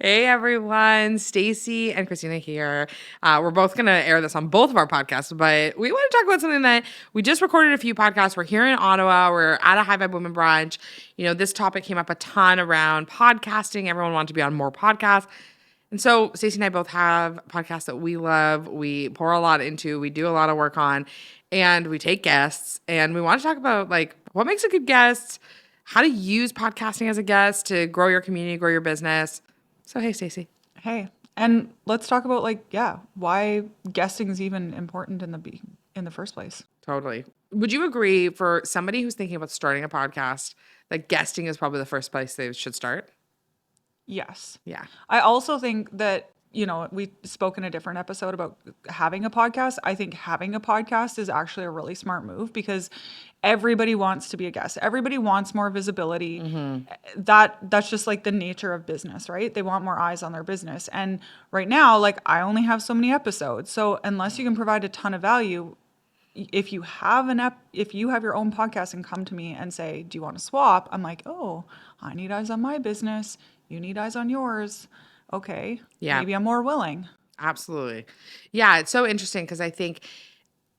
Hey everyone, Staci and Kristina here. We're both going to air this on both of our podcasts, but we want to talk about something that we just recorded a few podcasts. We're here in Ottawa. We're at a High Vibe Women brunch. You know, this topic came up a ton around podcasting. Everyone wanted to be on more podcasts. And so Stacey and I both have podcasts that we love, we pour a lot into, we do a lot of work on, and we take guests. And we want to talk about like what makes a good guest, how to use podcasting as a guest to grow your community, grow your business. So hey, Stacey. Hey, and let's talk about why guesting is even important in the first place. Totally. Would you agree for somebody who's thinking about starting a podcast that guesting is probably the first place they should start? Yes. Yeah. I also think that, we spoke in a different episode about having a podcast. I think having a podcast is actually a really smart move because everybody wants to be a guest. Everybody wants more visibility. That's just like the nature of business, right? They want more eyes on their business. And right now, I only have so many episodes. So unless you can provide a ton of value, if you have your own podcast and come to me and say, do you want to swap? I'm like, oh, I need eyes on my business. You need eyes on yours. Okay. Yeah. Maybe I'm more willing. Absolutely. Yeah. It's so interesting because I think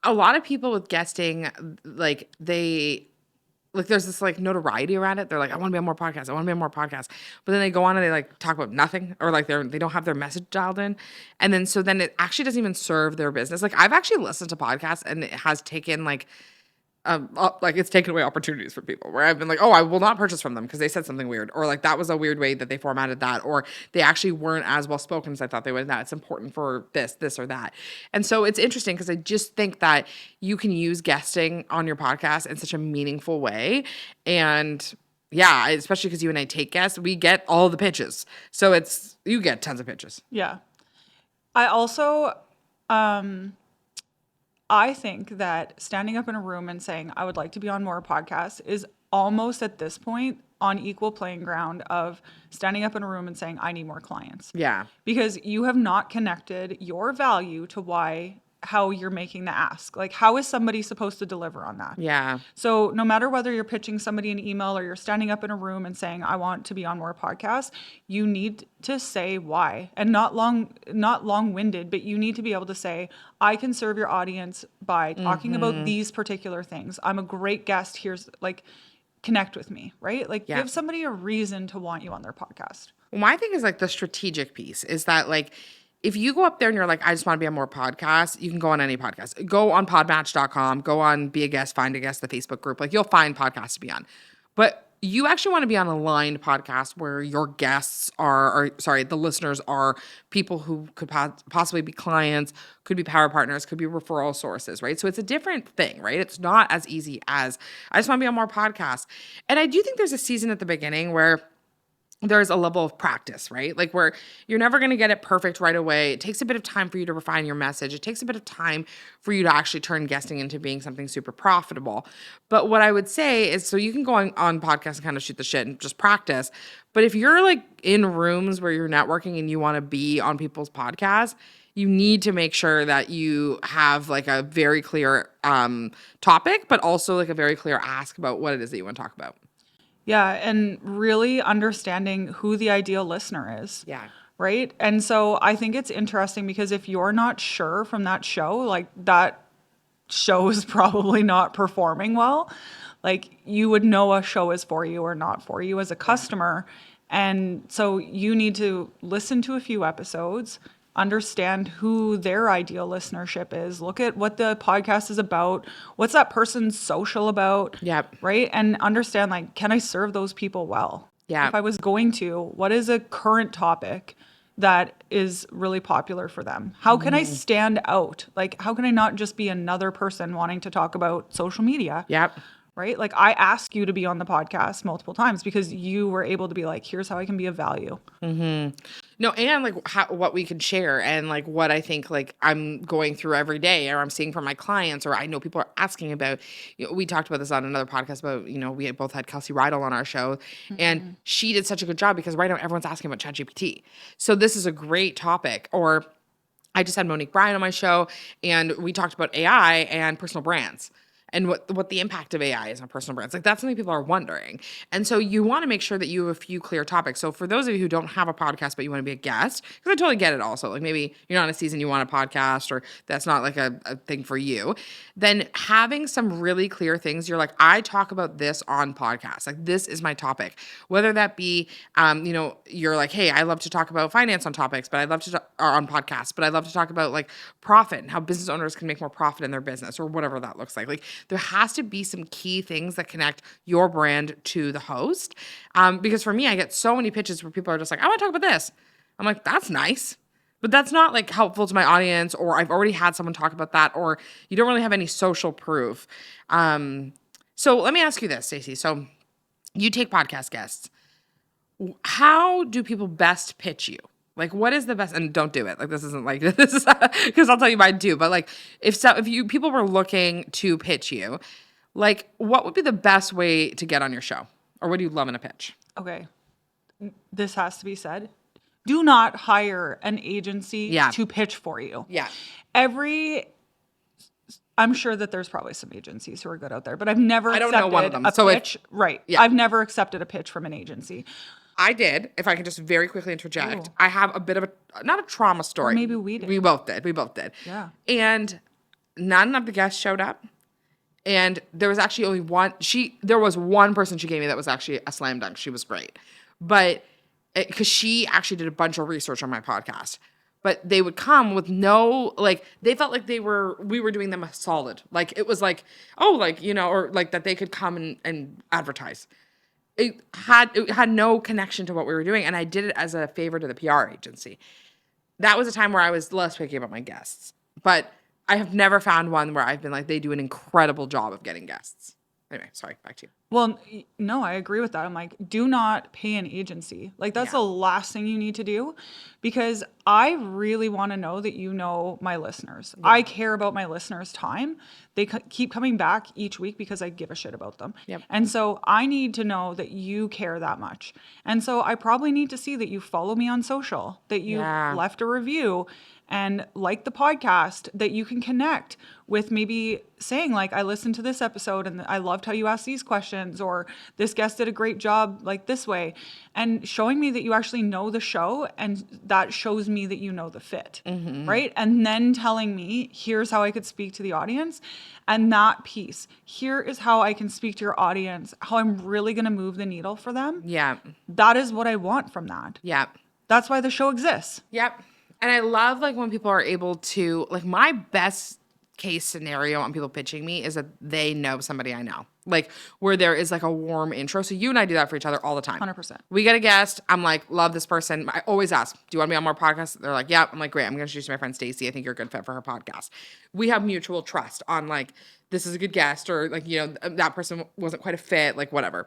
a lot of people with guesting, there's this notoriety around it. They're like, I want to be on more podcasts. I want to be on more podcasts. But then they go on and they talk about nothing or they don't have their message dialed in. And then it actually doesn't even serve their business. I've actually listened to podcasts and it has taken it's taken away opportunities for people where I've been like, oh, I will not purchase from them because they said something weird, or that was a weird way that they formatted that, or they actually weren't as well spoken as I thought they would. That it's important for this or that. And so it's interesting because I just think that you can use guesting on your podcast in such a meaningful way. And yeah, especially because you and I take guests, we get all the pitches. So you get tons of pitches. Yeah. I also, I think that standing up in a room and saying, I would like to be on more podcasts is almost at this point on equal playing ground of standing up in a room and saying, I need more clients. Yeah. Because you have not connected your value to how you're making the ask. How is somebody supposed to deliver on that? Yeah. So no matter whether you're pitching somebody an email or you're standing up in a room and saying, I want to be on more podcasts, you need to say why, and not long-winded, but you need to be able to say, I can serve your audience by talking about these particular things. I'm a great guest. Here's connect with me, right? Give somebody a reason to want you on their podcast. Well, my thing is the strategic piece is that if you go up there and you're like, I just want to be on more podcasts, you can go on any podcast. Go on podmatch.com, go on Be a Guest, Find a Guest, the Facebook group. You'll find podcasts to be on. But you actually want to be on a aligned podcast where your guests the listeners are people who could possibly be clients, could be power partners, could be referral sources, right? So it's a different thing, right? It's not as easy as, I just want to be on more podcasts. And I do think there's a season at the beginning where there's a level of practice, right? Where you're never going to get it perfect right away. It takes a bit of time for you to refine your message. It takes a bit of time for you to actually turn guesting into being something super profitable. But what I would say is, so you can go on podcasts and kind of shoot the shit and just practice. But if you're in rooms where you're networking and you want to be on people's podcasts, you need to make sure that you have a very clear topic, but also a very clear ask about what it is that you want to talk about. Yeah, and really understanding who the ideal listener is. Yeah. Right? And so I think it's interesting because if you're not sure from that show, that show is probably not performing well. You would know a show is for you or not for you as a customer. And so you need to listen to a few episodes, understand who their ideal listenership is, look at what the podcast is about, what's that person's social about, Yep. right? And understand, can I serve those people well? Yeah. If I was going to, what is a current topic that is really popular for them? How can I stand out? How can I not just be another person wanting to talk about social media? Yep. Right? I asked you to be on the podcast multiple times because you were able to be here's how I can be of value. Mm-hmm. No, and what we can share and what I think I'm going through every day or I'm seeing from my clients or I know people are asking about. We talked about this on another podcast about, we both had Kelsey Rydell on our show and she did such a good job because right now everyone's asking about ChatGPT. So this is a great topic. Or I just had Monique Bryan on my show and we talked about AI and personal brands. and what the impact of AI is on personal brands. Like that's something people are wondering. And so you want to make sure that you have a few clear topics. So for those of you who don't have a podcast, but you want to be a guest, because I totally get it also. Like maybe you're not in a season, you want a podcast, or that's not like a thing for you. Then having some really clear things, you're like, I talk about this on podcasts. Like this is my topic. Whether that be, you're like, hey, I love to talk about finance on topics, but I love to or on podcasts, but I love to talk about like profit and how business owners can make more profit in their business or whatever that looks like. Like there has to be some key things that connect your brand to the host. Because for me, I get so many pitches where people are just like, I want to talk about this. I'm like, that's nice. But that's not like helpful to my audience, or I've already had someone talk about that, or you don't really have any social proof. So let me ask you this, Staci. So you take podcast guests. How do people best pitch you? Like, what is the best? And don't do it. Like, this isn't like this is because I'll tell you mine too. But like, if people were looking to pitch you, like, what would be the best way to get on your show, or what do you love in a pitch? Okay, this has to be said. Do not hire an agency to pitch for you. Yeah. I'm sure that there's probably some agencies who are good out there, but I've never accepted know one of them. a pitch. Right. Yeah. I've never accepted a pitch from an agency. I did, if I can just very quickly interject. Ooh. I have a bit of not a trauma story. Or maybe we did. We both did. Yeah. And none of the guests showed up. And there was actually only one. There was one person she gave me that was actually a slam dunk. She was great. But because she actually did a bunch of research on my podcast. But they would come with no, like, they felt like we were doing them a solid. Like, it was like, oh, like, or like that they could come and advertise. It had no connection to what we were doing. And I did it as a favor to the PR agency. That was a time where I was less picky about my guests. But I have never found one where I've been like, they do an incredible job of getting guests. Anyway, sorry, back to you. Well, no, I agree with that. I'm like, do not pay an agency. Like, that's the last thing you need to do, because I really want to know that you know my listeners. Yeah. I care about my listeners' time. They keep coming back each week because I give a shit about them. Yep. And so I need to know that you care that much. And so I probably need to see that you follow me on social, that you left a review, and like the podcast, that you can connect with maybe saying like, I listened to this episode and I loved how you asked these questions, or this guest did a great job like this way, and showing me that you actually know the show, and that shows me that you know the fit, right? And then telling me, here's how I could speak to the audience, and that piece, here is how I can speak to your audience, how I'm really going to move the needle for them. Yeah. That is what I want from that. Yeah. That's why the show exists. Yep. And I love like when people are able to, like, my best case scenario on people pitching me is that they know somebody I know, like where there is like a warm intro. So you and I do that for each other all the time. 100%. We get a guest. I'm like, love this person. I always ask, do you want to be on more podcasts? They're like, yeah. I'm like, great. I'm going to introduce my friend Staci. I think you're a good fit for her podcast. We have mutual trust on like, this is a good guest, or like, that person wasn't quite a fit, like whatever.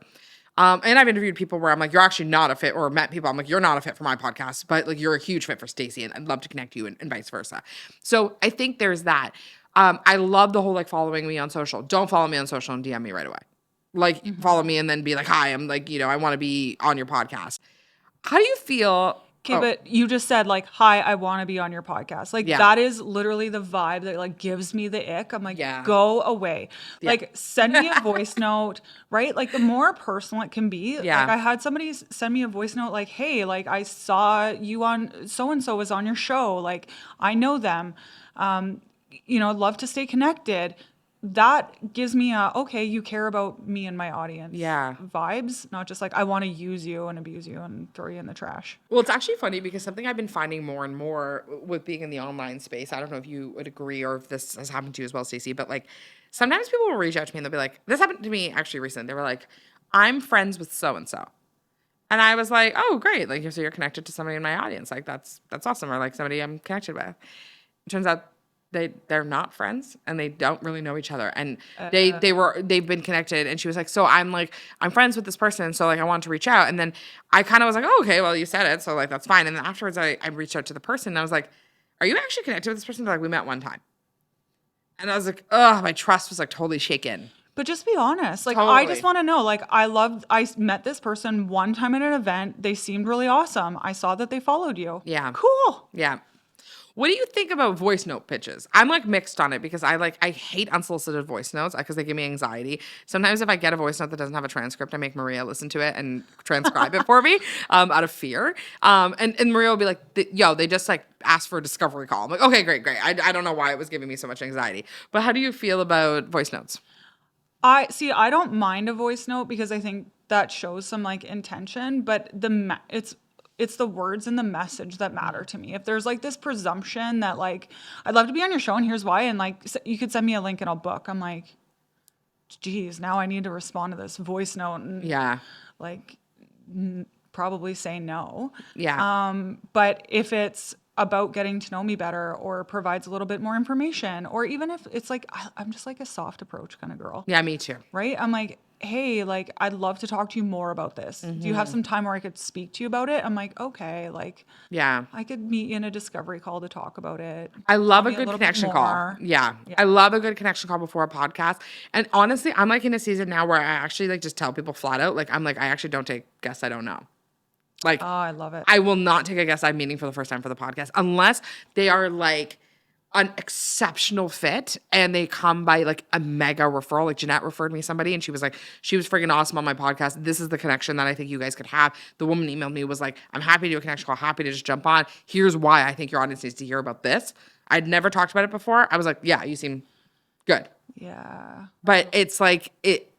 And I've interviewed people where I'm like, you're actually not a fit, or met people I'm like, you're not a fit for my podcast, but like you're a huge fit for Staci, and I'd love to connect you, and vice versa. So I think there's that. I love the whole like following me on social. Don't follow me on social and DM me right away. Like follow me and then be like, hi, I'm like, I want to be on your podcast. How do you feel? Okay, but you just said like, hi, I want to be on your podcast. Like that is literally the vibe that like gives me the ick. I'm like, go away. Yeah. Like send me a voice note, right? Like the more personal it can be. Yeah. Like I had somebody send me a voice note like, hey, like I saw you on so-and-so was on your show. Like I know them. I'd love to stay connected. That gives me okay, you care about me and my audience vibes, not just like I want to use you and abuse you and throw you in the trash. Well, it's actually funny because something I've been finding more and more with being in the online space, I don't know if you would agree or if this has happened to you as well, Staci, but like sometimes people will reach out to me and they'll be like, this happened to me actually recently. They were like, I'm friends with so-and-so. And I was like, oh, great. Like, so you're connected to somebody in my audience. Like, that's awesome. Or like somebody I'm connected with. It turns out they're not friends and they don't really know each other. And they've been connected. And she was like, so I'm friends with this person. So like, I want to reach out. And then I kind of was like, oh, okay, well you said it. So like, that's fine. And then afterwards I reached out to the person and I was like, are you actually connected with this person? They're like, we met one time. And I was like, oh, my trust was like totally shaken. But just be honest. Like, totally. I just want to know, like, I met this person one time at an event. They seemed really awesome. I saw that they followed you. Yeah. Cool. Yeah. What do you think about voice note pitches? I'm like mixed on it because I hate unsolicited voice notes because they give me anxiety. Sometimes if I get a voice note that doesn't have a transcript, I make Maria listen to it and transcribe it for me out of fear. And Maria will be like, yo, they just like asked for a discovery call. I'm like, okay, great. I don't know why it was giving me so much anxiety. But how do you feel about voice notes? I don't mind a voice note because I think that shows some like intention, but it's the words and the message that matter to me. If there's like this presumption that like I'd love to be on your show and here's why, and like you could send me a link and I'll book. I'm like, geez, now I need to respond to this voice note and like probably say no. But if it's about getting to know me better or provides a little bit more information, or even if it's like I'm just like a soft approach kind of girl. Yeah, me too. Right? I'm like, hey, like I'd love to talk to you more about this. Do you have some time where I could speak to you about it? I'm like, okay, like I could meet you in a discovery call to talk about it. I love a good connection call. Yeah. I love a good connection call before a podcast. And honestly, I'm like in a season now where I actually like just tell people flat out, like I'm like, I actually don't take guests I don't know. Like, oh, I love it. I will not take a guest I'm meeting for the first time for the podcast unless they are like an exceptional fit and they come by like a mega referral. Like Jeanette referred me somebody and she was freaking awesome on my podcast. This is the connection that I think you guys could have. The woman emailed me, was like, I'm happy to do a connection call, happy to just jump on. Here's why I think your audience needs to hear about this. I'd never talked about it before. I was like, yeah, you seem good. Yeah. But it's like,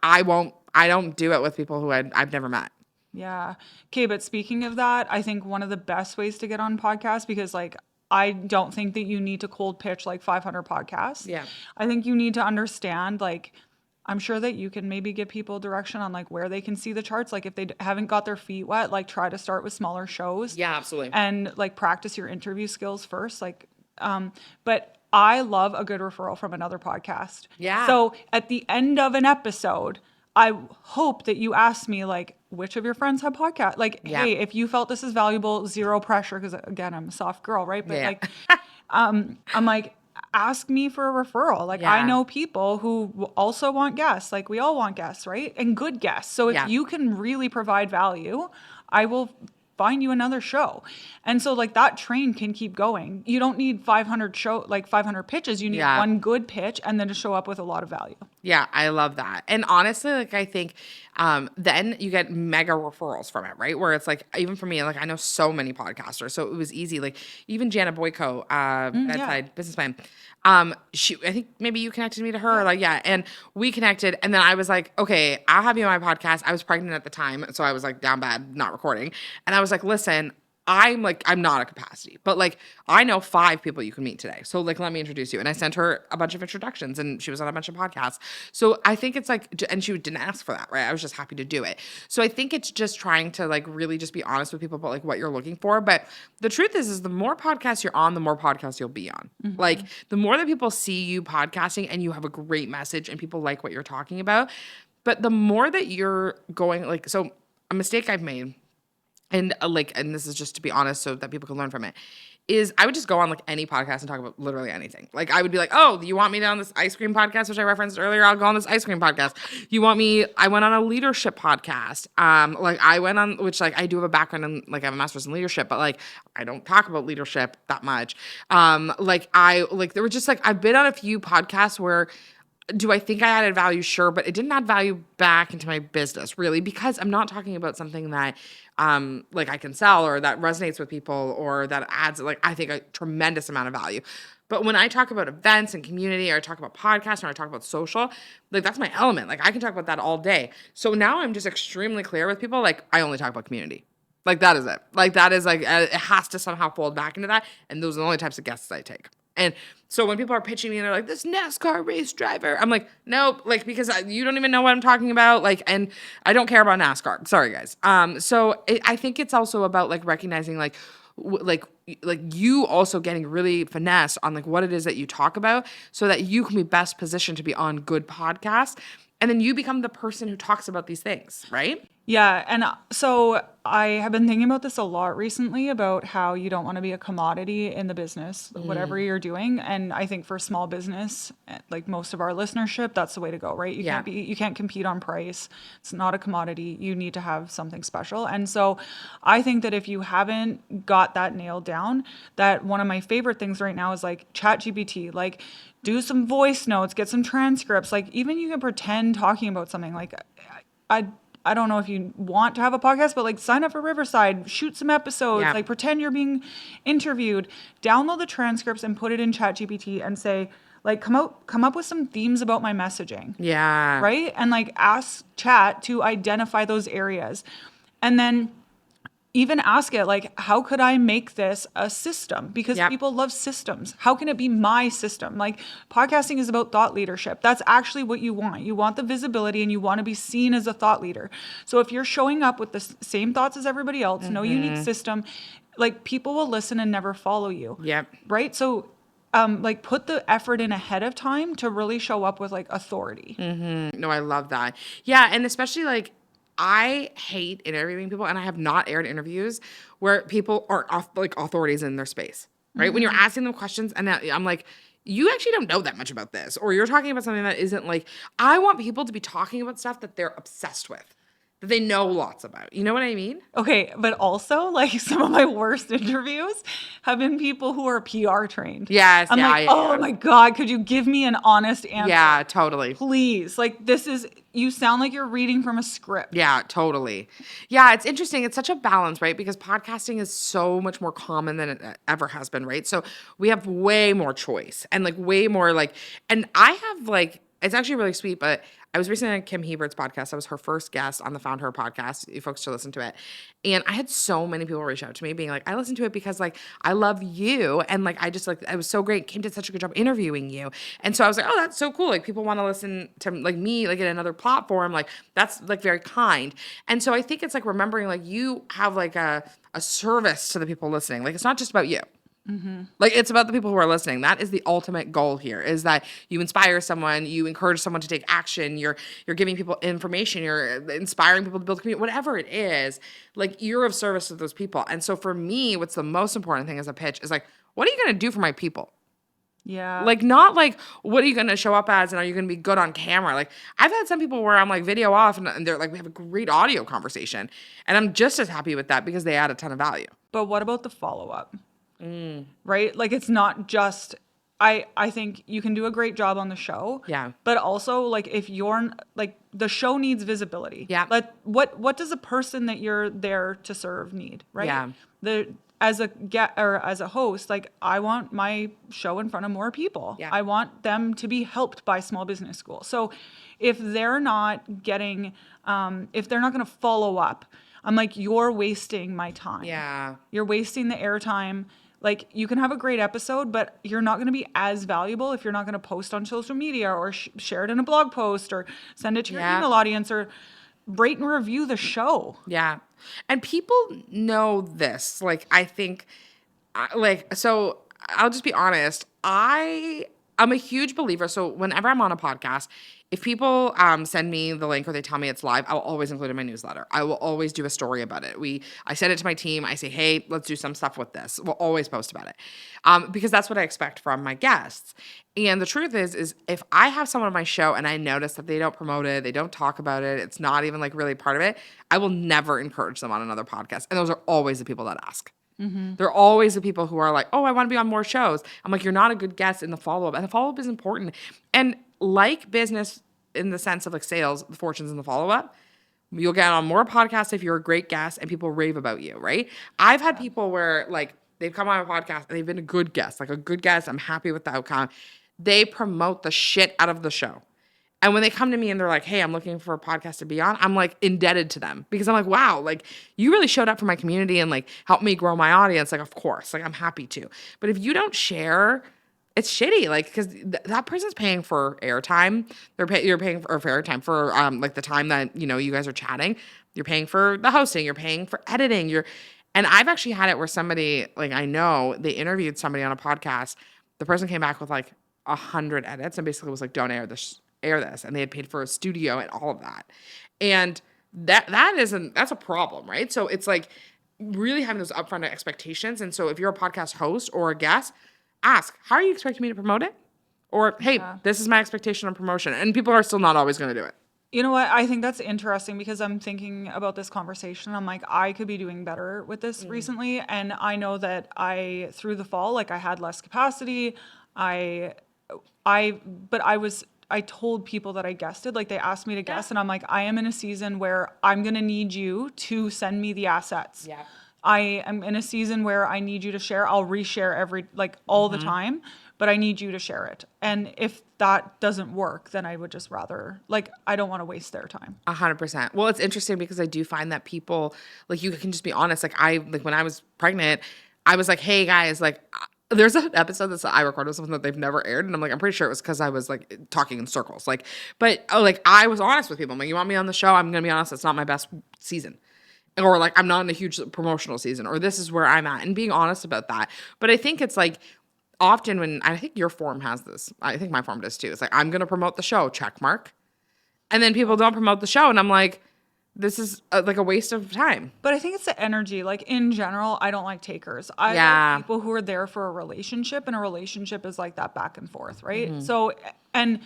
I don't do it with people who I've never met. Yeah. Okay, but speaking of that, I think one of the best ways to get on podcasts, because like I don't think that you need to cold pitch like 500 podcasts. Yeah. I think you need to understand, like, I'm sure that you can maybe give people direction on like where they can see the charts. Like if they haven't got their feet wet, like try to start with smaller shows. Yeah, absolutely. And like practice your interview skills first. Like, but I love a good referral from another podcast. Yeah. So at the end of an episode, I hope that you ask me like, which of your friends have podcasts? Like, hey, if you felt this is valuable, zero pressure. Cause again, I'm a soft girl, right? But like, I'm like, ask me for a referral. Like I know people who also want guests. Like we all want guests, right? And good guests. So if you can really provide value, I will find you another show. And so like that train can keep going. You don't need 500 pitches. You need one good pitch and then to show up with a lot of value. Yeah, I love that. And honestly, like I think then you get mega referrals from it, right? Where it's like, even for me, like I know so many podcasters, so it was easy. Like even Jana Boyko, Bedside Businessman, I think maybe you connected me to her, and we connected, and then I was like, okay, I'll have you on my podcast. I was pregnant at the time, so I was like down bad, not recording, and I was like, listen, I'm not at capacity, but like I know 5 people you can meet today. So like, let me introduce you. And I sent her a bunch of introductions and she was on a bunch of podcasts. So I think it's like, and she didn't ask for that, right? I was just happy to do it. So I think it's just trying to like really just be honest with people about like what you're looking for. But the truth is the more podcasts you're on, the more podcasts you'll be on. Mm-hmm. Like the more that people see you podcasting and you have a great message and people like what you're talking about, but the more that you're going like, so a mistake I've made, and this is just to be honest so that people can learn from it, is I would just go on like any podcast and talk about literally anything. Like I would be like, oh, you want me to on this ice cream podcast, which I referenced earlier? I'll go on this ice cream podcast. I went on a leadership podcast. I went on, which like I do have a background in, like I have a master's in leadership, but like I don't talk about leadership that much. There were just like, I've been on a few podcasts where, do I think I added value? Sure, but it didn't add value back into my business really, because I'm not talking about something that I can sell or that resonates with people or that adds like I think a tremendous amount of value. But when I talk about events and community, or I talk about podcasts, or I talk about social, like that's my element. Like I can talk about that all day. So now I'm just extremely clear with people. Like I only talk about community. Like that is it. Like that is like it has to somehow fold back into that. And those are the only types of guests I take. And so when people are pitching me and they're like, this NASCAR race driver, I'm like, nope, like, because you don't even know what I'm talking about. Like, and I don't care about NASCAR. Sorry, guys. I think it's also about like recognizing like you also getting really finesse on like what it is that you talk about so that you can be best positioned to be on good podcasts. And then you become the person who talks about these things, right? Yeah. And so I have been thinking about this a lot recently about how you don't want to be a commodity in the business, whatever you're doing. And I think for small business, like most of our listenership, that's the way to go, right? Yeah. You can't compete on price. It's not a commodity. You need to have something special. And so I think that if you haven't got that nailed down, that one of my favorite things right now is like ChatGPT, like do some voice notes, get some transcripts, like even you can pretend talking about something like I I don't know if you want to have a podcast, but like sign up for Riverside, shoot some episodes, Yeah. like pretend you're being interviewed, download the transcripts and put it in ChatGPT and say, like, come up with some themes about my messaging, Yeah. right? And like ask Chat to identify those areas. And then even ask it like, how could I make this a system? Because Yep. people love systems. How can it be my system? Like podcasting is about thought leadership. That's actually what you want. You want the visibility and you want to be seen as a thought leader. So if you're showing up with the same thoughts as everybody else, no unique system, like people will listen and never follow you. Yep. Right? So like put the effort in ahead of time to really show up with like authority. No, I love that. Yeah, and especially like I hate interviewing people, and I have not aired interviews where people are like authorities in their space, right? When you're asking them questions, and I'm like, you actually don't know that much about this, or you're talking about something that isn't like. I want people to be talking about stuff that they're obsessed with, that they know lots about. You know what I mean? Okay, but also like some of my worst interviews have been people who are PR trained. Yes. I'm Yeah. like, Yeah. oh Yeah. my God, could you give me an honest answer? Yeah. Totally. Please. Like this is, you sound like you're reading from a script. Yeah, totally. Yeah, it's interesting. It's such a balance, right? Because podcasting is so much more common than it ever has been, right? So we have way more choice and like way more like, and I have like, it's actually really sweet, but I was recently on Kim Hebert's podcast. I was her first guest on the Found Her podcast. You folks should listen to it. And I had so many people reach out to me being like, I listened to it because like I love you. And like I just like it was so great. Kim did such a good job interviewing you. And so I was like, oh, that's so cool. Like people want to listen to like me like in another platform. Like that's like very kind. And so I think it's like remembering like you have like a service to the people listening. Like it's not just about you. Like it's about the people who are listening. That is the ultimate goal here is that you inspire someone, you encourage someone to take action, you're giving people information, you're inspiring people to build a community, whatever it is, like you're of service to those people. And so for me, what's the most important thing as a pitch is like, what are you going to do for my people? Yeah. Like not like what are you going to show up as and are you going to be good on camera? Like I've had some people where I'm like video off and they're like we have a great audio conversation and I'm just as happy with that because they add a ton of value. But what about the follow up? Right? Like it's not just I think you can do a great job on the show. Yeah. But also like if you're like the show needs visibility. Yeah. Like what does a person that you're there to serve need, right? Yeah. As a or as a host, like I want my show in front of more people. Yeah. I want them to be helped by small business school. So if they're not getting if they're not going to follow up, I'm like you're wasting my time. Yeah. You're wasting the airtime. Like you can have a great episode, but you're not going to be as valuable if you're not going to post on social media or share it in a blog post or send it to your Yeah. email audience or rate and review the show. Yeah. And people know this. Like, I think, like, so I'll just be honest. I'm a huge believer. So whenever I'm on a podcast, if people send me the link or they tell me it's live, I'll always include it in my newsletter. I will always do a story about it. I send it to my team. I say, hey, let's do some stuff with this. We'll always post about it because that's what I expect from my guests. And the truth is if I have someone on my show and I notice that they don't promote it, they don't talk about it, it's not even like really part of it, I will never encourage them on another podcast. And those are always the people that ask. They're always the people who are like, oh, I want to be on more shows. I'm like, you're not a good guest in the follow-up. And the follow-up is important. And like business in the sense of like sales, the fortunes in the follow-up, you'll get on more podcasts if you're a great guest and people rave about you, right? I've had people where like they've come on a podcast and they've been a good guest, like a good guest. I'm happy with the outcome. They promote the shit out of the show. And when they come to me and they're like, hey, I'm looking for a podcast to be on, I'm like indebted to them because I'm like, wow, like you really showed up for my community and like helped me grow my audience. Like, of course, like I'm happy to. But if you don't share, it's shitty. Like, because that person's paying for airtime. You're paying for airtime for like the time that, you know, you guys are chatting. You're paying for the hosting. You're paying for editing. And I've actually had it where somebody, like I know, they interviewed somebody on a podcast. The person came back with like 100 edits and basically was like, don't air this. And they had paid for a studio and all of that. And that's a problem, right? So it's like really having those upfront expectations. And so if you're a podcast host or a guest, ask, how are you expecting me to promote it? Or, hey, this is my expectation of promotion. And people are still not always going to do it. You know what? I think that's interesting because I'm thinking about this conversation. I'm like, I could be doing better with this recently. And I know that through the fall, like I had less capacity. I told people that I guested, like they asked me to guest, and I'm like, I am in a season where I'm going to need you to send me the assets. Yeah. I am in a season where I need you to share. I'll reshare all the time, but I need you to share it. And if that doesn't work, then I would just rather, like, I don't want to waste their time. 100%. Well, it's interesting because I do find that people, like, you can just be honest. Like, when I was pregnant, I was like, hey guys, like, there's an episode that I recorded with something that they've never aired. And I'm like, I'm pretty sure it was because I was like talking in circles. Like, but like, I was honest with people. I'm like, you want me on the show? I'm going to be honest. It's not my best season. Or like, I'm not in a huge promotional season, or this is where I'm at, and being honest about that. But I think it's like, often when, I think your form has this, I think my form does too. It's like, I'm going to promote the show, check mark. And then people don't promote the show. And I'm like, this is like a waste of time. But I think it's the energy. Like in general, I don't like takers. I like people who are there for a relationship, and a relationship is like that back and forth, right? So, and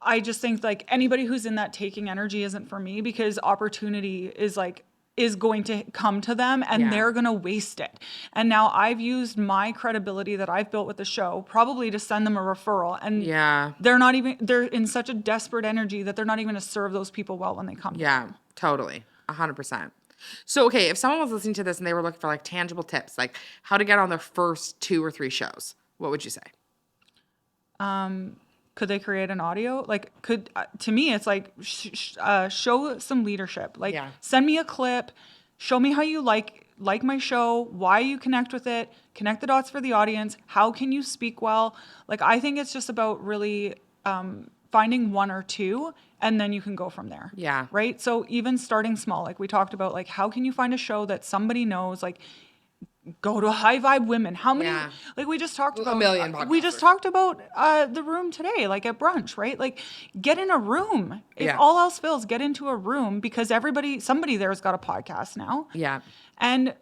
I just think like anybody who's in that taking energy isn't for me, because opportunity is going to come to them, and they're going to waste it. And now I've used my credibility that I've built with the show probably to send them a referral. And they're in such a desperate energy that they're not even going to serve those people well when they come to them. Totally. 100%. So, okay, if someone was listening to this and they were looking for like tangible tips, like how to get on their first 2 or 3 shows, what would you say? Could they create an audio? Like, to me, it's like, show some leadership. Like, send me a clip, show me how you like my show, why you connect with it, connect the dots for the audience, how can you speak well? Like, I think it's just about really finding 1 or 2, and then you can go from there. Yeah. Right? So even starting small, like we talked about, like, how can you find a show that somebody knows, like, go to High Vibe Women. How many, like we just talked about, a million podcasters. We just talked about the room today, like at brunch, right? Like get in a room. If all else fails, get into a room, because somebody there's got a podcast now. Yeah. And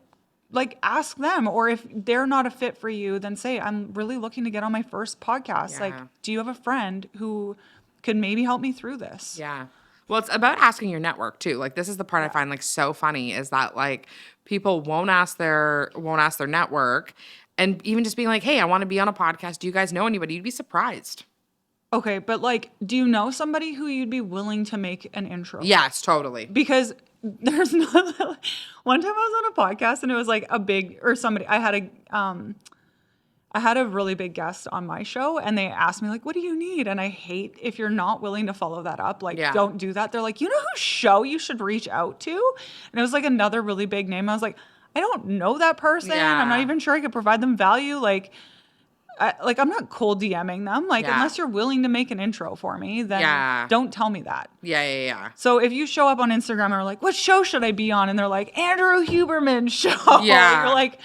like ask them, or if they're not a fit for you, then say, I'm really looking to get on my first podcast. Yeah. Like, do you have a friend who could maybe help me through this? Yeah. Well, it's about asking your network too. Like, this is the part I find like so funny, is that like people won't ask their network, and even just being like, hey, I want to be on a podcast. Do you guys know anybody? You'd be surprised. Okay, but like, do you know somebody who you'd be willing to make an intro? Yes, totally. Because there's not, one time I was on a podcast and it was like I had a really big guest on my show, and they asked me like, what do you need? And I hate if you're not willing to follow that up. Like, don't do that. They're like, you know whose show you should reach out to? And it was like another really big name. I was like, I don't know that person. I'm not even sure I could provide them value. Like I'm not cold DMing them. Like, unless you're willing to make an intro for me, then don't tell me that. Yeah. So if you show up on Instagram and are like, what show should I be on? And they're like, Andrew Huberman's show. Yeah. You're like,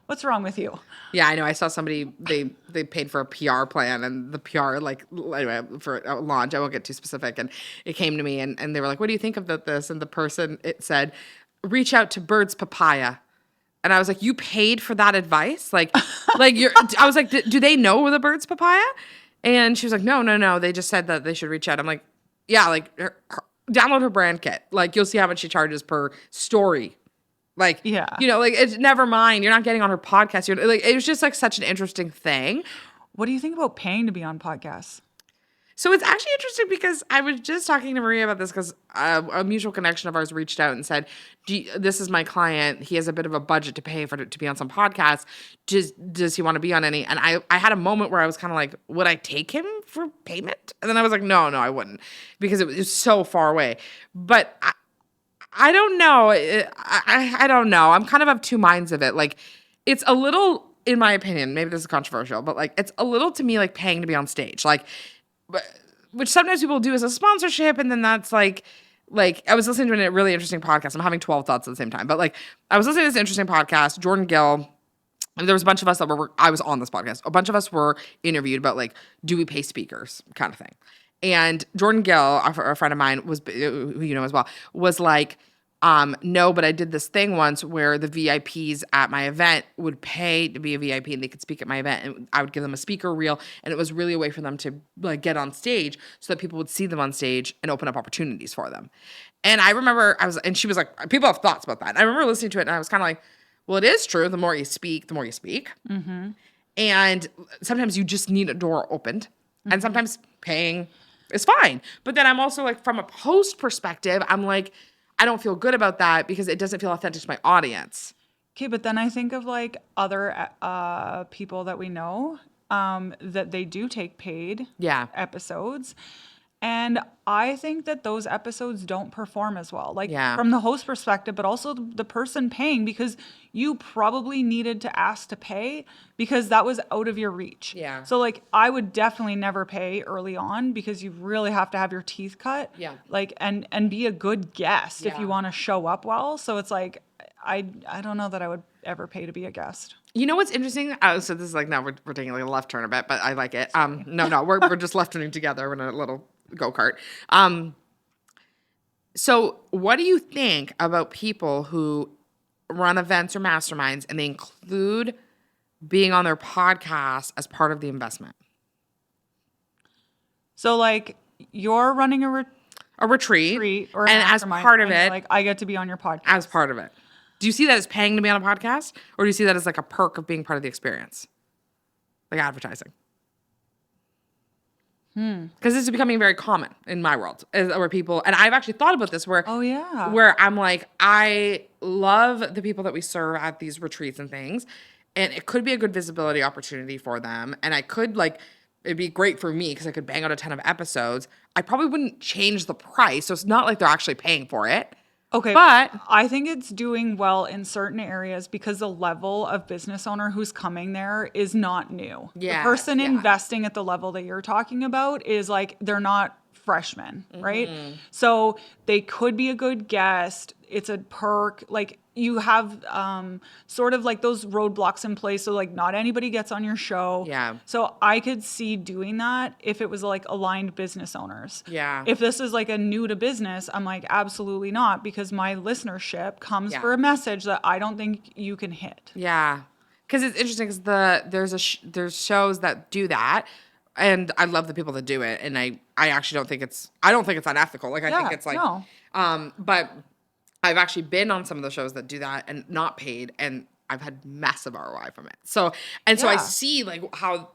what's wrong with you? Yeah, I know. I saw somebody, they paid for a PR plan, and the PR, like, anyway, for a launch, I won't get too specific, and it came to me, and they were like, what do you think about this? And the person, it said, reach out to Bird's Papaya. And I was like, you paid for that advice? Like I was like, do they know the Bird's Papaya? And she was like, no. They just said that they should reach out. I'm like, yeah, like, download her brand kit. Like, you'll see how much she charges per story. Like, you know, like, it's never mind. You're not getting on her podcast. You're like, it was just like such an interesting thing. What do you think about paying to be on podcasts? So it's actually interesting, because I was just talking to Maria about this, because a mutual connection of ours reached out and said, this is my client. He has a bit of a budget to pay to be on some podcasts. Does he want to be on any? And I had a moment where I was kind of like, would I take him for payment? And then I was like, no, I wouldn't, because it was so far away. But I don't know. I don't know. I'm kind of of two minds of it. Like, it's a little, in my opinion, maybe this is controversial, but like, it's a little to me like paying to be on stage. Like, which sometimes people do as a sponsorship, and then that's like I was listening to a really interesting podcast. I'm having 12 thoughts at the same time, but like I was listening to this interesting podcast. Jordan Gill, and there was a bunch of us I was on this podcast. A bunch of us were interviewed about like, do we pay speakers kind of thing. And Jordan Gill, a friend of mine, who you know as well, was like, no, but I did this thing once where the VIPs at my event would pay to be a VIP and they could speak at my event, and I would give them a speaker reel, and it was really a way for them to like get on stage so that people would see them on stage and open up opportunities for them. And I remember and she was like, people have thoughts about that. And I remember listening to it and I was kind of like, well, it is true. The more you speak, the more you speak. Mm-hmm. And sometimes you just need a door opened, mm-hmm. and sometimes paying is fine. But then I'm also like, from a host perspective, I'm like, I don't feel good about that because it doesn't feel authentic to my audience. Okay, but then I think of like other people that we know that they do take paid episodes. And I think that those episodes don't perform as well, like from the host perspective, but also the person paying, because you probably needed to ask to pay because that was out of your reach. Yeah. So like I would definitely never pay early on because you really have to have your teeth cut. Yeah. Like and be a good guest if you want to show up well. So it's like I don't know that I would ever pay to be a guest. You know what's interesting? So this is like, now we're taking like a left turn a bit, but I like it. No, we're just left turning together. We're in a little go-kart. So what do you think about people who run events or masterminds and they include being on their podcast as part of the investment? So like you're running a retreat or and as part of it, like I get to be on your podcast. As part of it. Do you see that as paying to be on a podcast, or do you see that as like a perk of being part of the experience? Like advertising? Because this is becoming very common in my world, where people, and I've actually thought about this, where I'm like, I love the people that we serve at these retreats and things, and it could be a good visibility opportunity for them, and I could like, it'd be great for me because I could bang out a ton of episodes. I probably wouldn't change the price, so it's not like they're actually paying for it. Okay, but I think it's doing well in certain areas because the level of business owner who's coming there is not new. The person investing at the level that you're talking about is like, they're not freshmen, right? So they could be a good guest. It's a perk. Like you have sort of like those roadblocks in place. So like not anybody gets on your show. Yeah. So I could see doing that if it was like aligned business owners. Yeah. If this is like a new to business, I'm like, absolutely not, because my listenership comes for a message that I don't think you can hit. Yeah. Because it's interesting because there's shows that do that. And I love the people that do it. And I actually don't think it's unethical. Like I think it's like, but I've actually been on some of the shows that do that and not paid, and I've had massive ROI from it. So I see like how,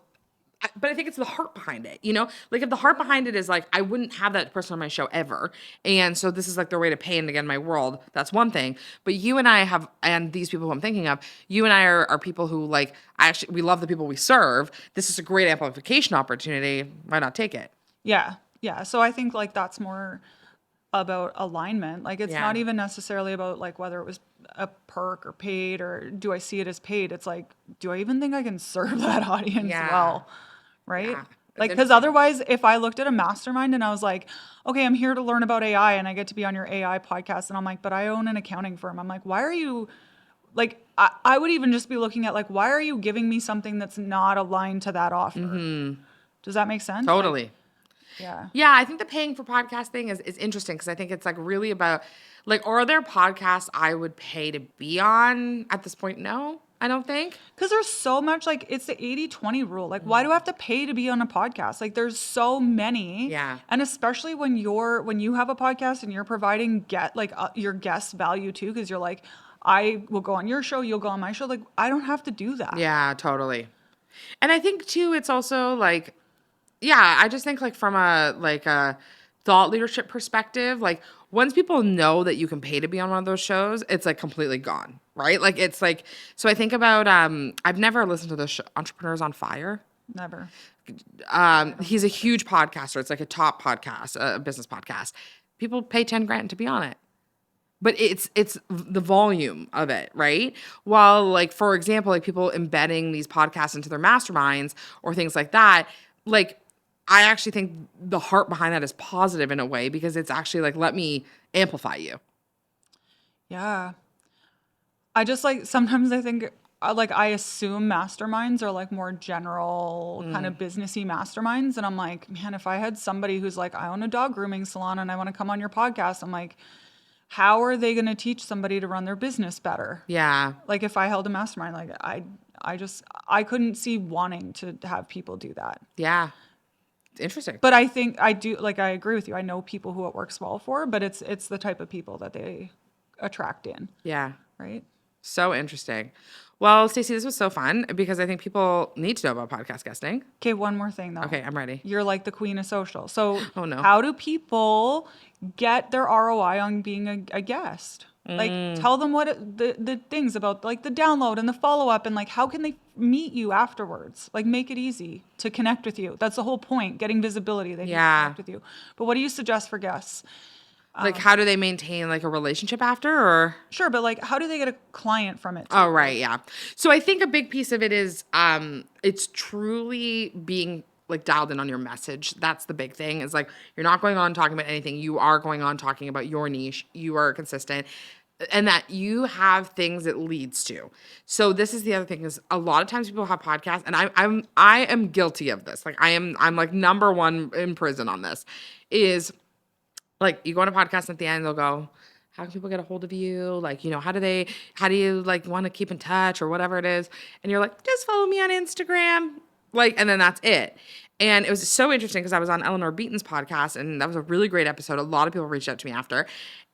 but I think it's the heart behind it, you know? Like if the heart behind it is like, I wouldn't have that person on my show ever. And so this is like their way to pay and again, my world, that's one thing. But you and I have, and these people who I'm thinking of, you and I are people who like, we love the people we serve. This is a great amplification opportunity. Why not take it? Yeah. Yeah. So I think like that's more about alignment. Like it's not even necessarily about like whether it was a perk or paid, or do I see it as paid? It's like, do I even think I can serve that audience well? Right? Yeah. Like, because otherwise, if I looked at a mastermind and I was like, okay, I'm here to learn about AI and I get to be on your AI podcast, and I'm like, but I own an accounting firm. I'm like, why are you like, I would even just be looking at like, why are you giving me something that's not aligned to that offer? Mm-hmm. Does that make sense? Totally. Like, yeah. Yeah, I think the paying for podcast thing is interesting because I think it's like really about like, are there podcasts I would pay to be on at this point? No, I don't think. Because there's so much, like it's the 80-20 rule. Like why do I have to pay to be on a podcast? Like there's so many. Yeah. And especially when you have a podcast and you're providing your guest value too, because you're like, I will go on your show, you'll go on my show. Like I don't have to do that. Yeah, totally. And I think too, it's also like, yeah, I just think like from a thought leadership perspective, like once people know that you can pay to be on one of those shows, it's like completely gone, right? Like it's like, so I think about, I've never listened to the show Entrepreneurs on Fire. Never. He's a huge podcaster. It's like a top podcast, a business podcast. People pay 10 grand to be on it. But it's the volume of it, right? While like, for example, like people embedding these podcasts into their masterminds or things like that, like I actually think the heart behind that is positive in a way because it's actually like, let me amplify you. Yeah. I just like, sometimes I think like I assume masterminds are like more general kind of businessy masterminds. And I'm like, man, if I had somebody who's like, I own a dog grooming salon and I want to come on your podcast, I'm like, how are they going to teach somebody to run their business better? Yeah. Like if I held a mastermind, like I couldn't see wanting to have people do that. Yeah. Interesting. But I think I do, like, I agree with you. I know people who it works well for, but it's the type of people that they attract in. Yeah. Right. So interesting. Well, Staci, this was so fun because I think people need to know about podcast guesting. Okay. One more thing though. Okay, I'm ready. You're like the queen of social. So Oh, no. how do people get their ROI on being a guest? Like tell them the things about like the download and the follow up and like how can they meet you afterwards? Like make it easy to connect with you. That's the whole point, getting visibility. They can connect with you. But what do you suggest for guests? Like, how do they maintain like a relationship after, or? Sure, but like how do they get a client from it too? Oh, right, yeah. So I think a big piece of it is it's truly being like dialed in on your message. That's the big thing. Is like you're not going on talking about anything. You are going on talking about your niche. You are consistent. And that you have things it leads to. So this is the other thing is a lot of times people have podcasts, and I am guilty of this. Like I'm like number one in prison on this. Is like you go on a podcast and at the end they'll go, how can people get a hold of you? Like, you know, how do you like want to keep in touch or whatever it is? And you're like, just follow me on Instagram. Like, and then that's it. And it was so interesting because I was on Eleanor Beaton's podcast and that was a really great episode. A lot of people reached out to me after.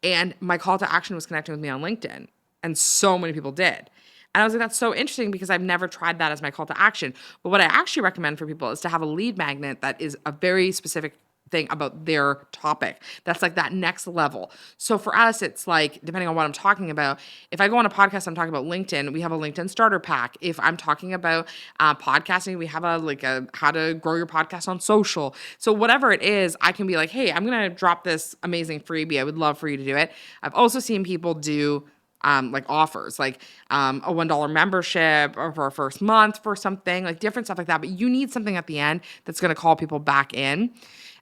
And my call to action was connecting with me on LinkedIn. And so many people did. And I was like, that's so interesting because I've never tried that as my call to action. But what I actually recommend for people is to have a lead magnet that is a very specific thing about their topic. That's like that next level. So for us, it's like, depending on what I'm talking about, if I go on a podcast, I'm talking about LinkedIn, we have a LinkedIn starter pack. If I'm talking about podcasting, we have a how to grow your podcast on social. So whatever it is, I can be like, hey, I'm going to drop this amazing freebie. I would love for you to do it. I've also seen people do like offers, like a $1 membership or for a first month for something, like different stuff like that. But you need something at the end that's going to call people back in.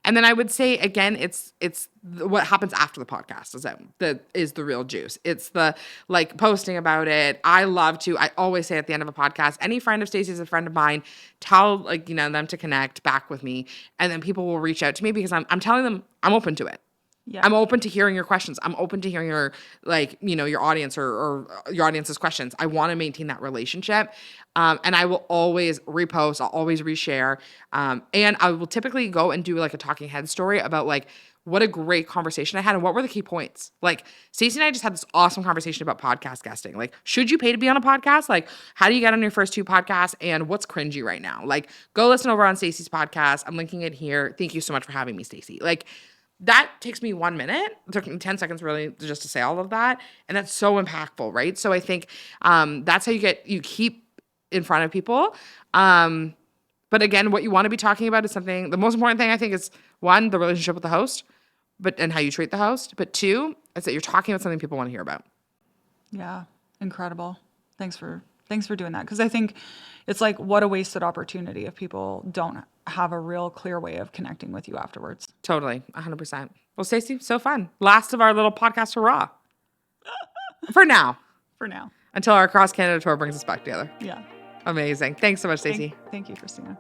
And then I would say, again, it's what happens after the podcast that is the real juice. It's the like posting about it. I always say at the end of a podcast, any friend of Staci's a friend of mine, tell them to connect back with me. And then people will reach out to me because I'm telling them I'm open to it. Yeah. I'm open to hearing your questions. I'm open to hearing your your audience or your audience's questions. I want to maintain that relationship. And I will always repost. I'll always reshare. And I will typically go and do like a talking head story about like what a great conversation I had and what were the key points. Like Staci and I just had this awesome conversation about podcast guesting. Like, should you pay to be on a podcast? Like, how do you get on your first 2 podcasts and what's cringy right now? Like, go listen over on Staci's podcast. I'm linking it here. Thank you so much for having me, Staci. Like, that takes me 1 minute. It took me 10 seconds really just to say all of that. And that's so impactful, right? So I think that's how you keep in front of people. But again, what you want to be talking about is something, the most important thing I think is 1, the relationship with the host, and how you treat the host. But 2, is that you're talking about something people want to hear about. Yeah. Incredible. Thanks for doing that. Cause I think it's like, what a wasted opportunity if people don't have a real clear way of connecting with you afterwards. Totally. 100%. Well, Staci, so fun. Last of our little podcast hurrah. For now. Until our cross Canada tour brings us back together. Yeah. Amazing. Thanks so much, Staci. Thank you, Kristina.